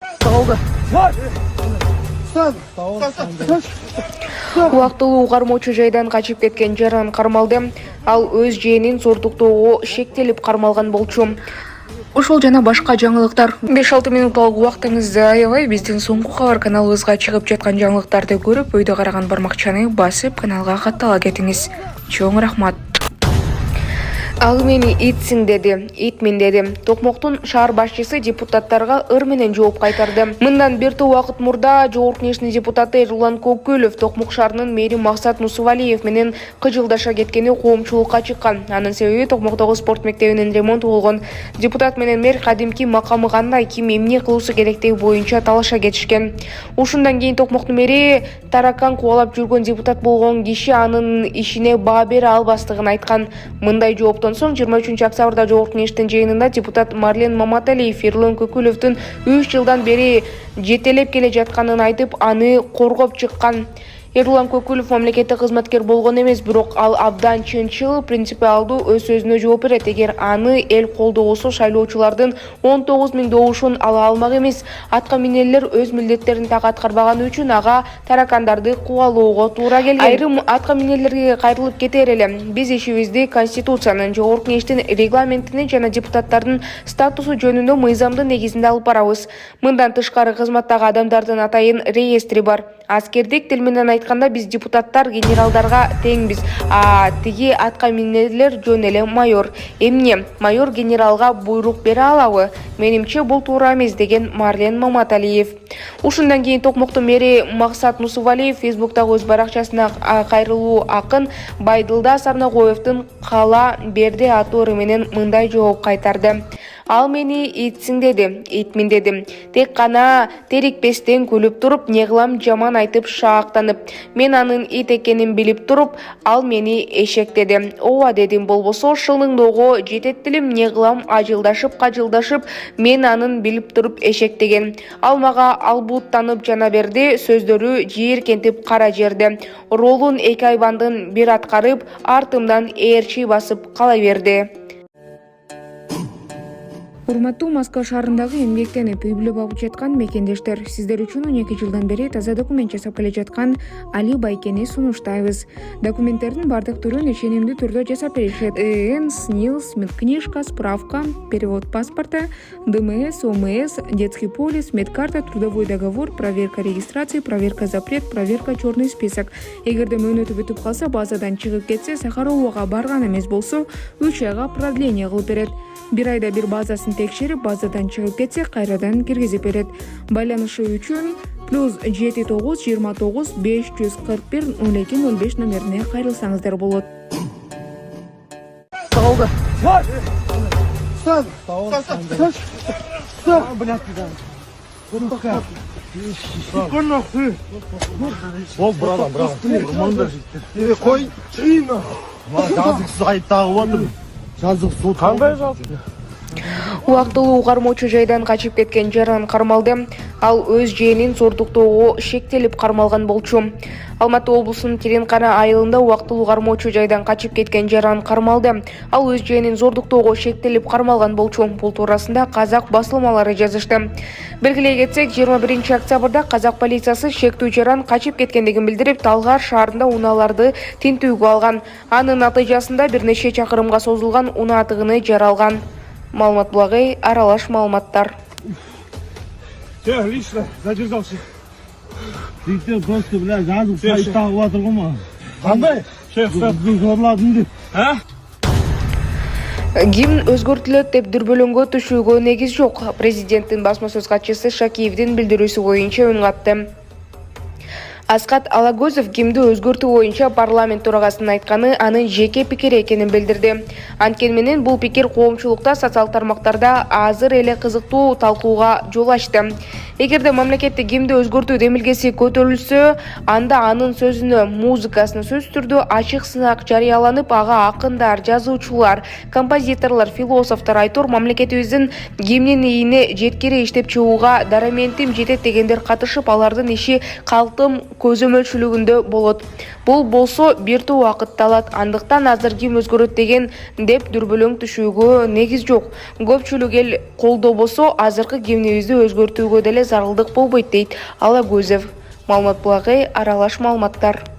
Kaldı. Убактылуу кармоочу жайдан качып кеткен Жаран кармалды. Ал өз жээнин зордуктоого шектелип кармалган болчу. Ошол жана башка жаңылыктар 5-6 минутталык убактыңызды аябай биздин соңку кабар каналыбызга чыгып жаткан жаңылыктарды көрүп, өйдө караган бармакчаны басып каналга каттала кетиңиз. Чоң рахмат. Ал мени итсиң деди, итмин деди. Токмоктун шаар башчысы депутаттарга ыр менен жооп кайтарды. Мындан бир топ убакыт мурда Жогорку Кеңештин депутаты Эрлан Көккөлов Токмок шаарынын мэри Максат Нусувалиев менен кыжылдаша кеткени коомчулукка чыккан. Анын себеби Токмоктогу спорт мектебинин ремонту болгон. Депутат менен мэр кадимки макамы кандай, ким эмне кылуусу керектиги боюнча талаша кетишкен. Ушундан кийин Токмоктун мэри таракан кубалап жүргөн депутат болгон киши анын ишине баа бере албастыгын айткан. Мындай жооптон соң 23 октябрда Жогорку Кеңештин жыйынында депутат Марлен Маматалиев Эрлан Көккөловдун 3 жылдан бери жетелеп келе жатканын айтып, аны коргоп чыккан. Эрлан Көккөлов мамлекеттик кызматкер болгон эмес, бирок ал абдан чынчыл, принципиалдуу өз сөзүнө жооп берет. Эгер аны эл колдобосо шайлоочулардын 19 000 добушун ала алмак эмес. Атка минелер өз милдеттерин так аткарбаганы үчүн ага таракандарды кубалоого туура келген. Айрым атка минелерге кайрылып кетер эле. Биз ишибизди Конституциянын, Жогорку Кеңештин регламентинин жана депутаттардын статусу жөнүндө мыйзамдын негизинде алып барабыз. Мындан тышкары кызматтагы адамдардын атайын реестри бар. Аскердик тил менен айтканда биз депутаттар генералдарга теңбиз. Тиги атка минелер жөн эле майор. Эмне майор генералга буйрук бере алабы? Менимче бул туура эмес, деген Марлен Маматалиев. Ушундан кийин Токмоктун мэри Максат Нусувалиев Фейсбуктагы өз баракчасына кайрылуу акын Байдылда Сарнагоевдун кала берди аттуу ыры менен мындай жооп кайтарды. Ал мени итсиң деди, итмин дедим. Тек кана терикпестен күлүп туруп, не кылам жаман айтып шаактанып. Мен анын ит экенин билип туруп, ал мени эшек деди. Ооба дедим, болбосо шылыңдоого жетет тилим, не кылам кажылдашып, мен анын билип туруп эшек деген. Ал мага албуттанып жана берди, сөздөрү жийиркентип кара жерде. Ролун 2 айбандын бир аткарып, артымдан ээрчи басып кала берди. Урматтуу Москва шаарындагы эмгектенип үй бүлө багып жаткан мекендештер, сиздер үчүн 12 жылдан бери таза документ жасап келе жаткан Али Байкени сунуштайбыз. Документтердин бардык түрүн ишенимдүү түрдө жасап беришет. ЭН, СНИЛС, медкнижка, справка, перевод паспорта, ДМС, ОМС, детский полис, медкарта, трудовой договор, проверка регистрации, проверка запрет, проверка черный список. Эгерде мөөнөтү бүтүп калса, базадан чыгып кетсе, Сахаровага барган эмес болсо, 3 айга продление кылып берет. 1 айда бир базасын текшерип, базадан чыгып кетсе, кайрадан киргизип берет. Байланышы үчүн +79 29 541 02 05 номерине кайрылсаңыздар болот. Kaldı. Бол, братан. Қой, чина. Жазықсыз айттағы отыр. Жазық су. Қандай жазық? Убактылуу кармоочу жайдан качып кеткен Жаран кармалды. Ал өз жээнин зордуктоого шектелип кармалган болчу. Алматы облусунун Теренкана айылында убактылуу кармоочу жайдан качып кеткен Жаран кармалды. Ал өз жээнин зордуктоого шектелип кармалган болчу. Бул туурасында казак басылмалары жазышты. Белгилей кетсек, 21 октябрда казак полициясы шектүү Жаран качып кеткендигин билдирип, Талгар шаарында унааларды тинтүүгө алган. Анын натыйжасында бир нече чакырымга созулган унаа тыгыны жаралган. Маалымат булагай, аралаш маалыматтар. Все, лично, задержался. Ты просто, бля, жазып сайттагы отыр го ма? Кандай? Сен зорладың деп. Гимн өзгөртүлөт деп дүрбөлөңгө түшүүгө негиз жок. Президенттин басма сөз катчысы Шакиевдин билдирүүсү боюнча үн катты. Аскат Алагөзов гимнди өзгөртүү боюнча парламент төрагасынын айтканы анын жеке пикири экенин билдирди. Анткени менен бул пикир коомчулукта, социал тармактарда азыр эле кызыктуу талкууга жол ачты. Эгерде мамлекеттик гимнди өзгөртүү демилгеси көтөрүлсө, анда анын сөзүнө, музыкасына сөз түрдө ачык сынак жарыяланып, ага акындар, жазуучулар, композиторлор, философтор айтор мамлекетибиздин гимнин ийине жеткире иштеп чыгууга дараментим жетет дегендер катышып, алардын иши калтым көзөмөлчүлүгүндө болот. Бул болсо бир топ убакытты алат. Андыктан азыр гимн өзгөрөт деген деп дүрбөлөң түшүүгө негиз жок. Көпчүлүк эл колдобосо азыркы гимнибизди өзгөртүүгө деле зарылдык болбойт дейт Алагөзов. Маалымат булагы аралаш маалыматтар.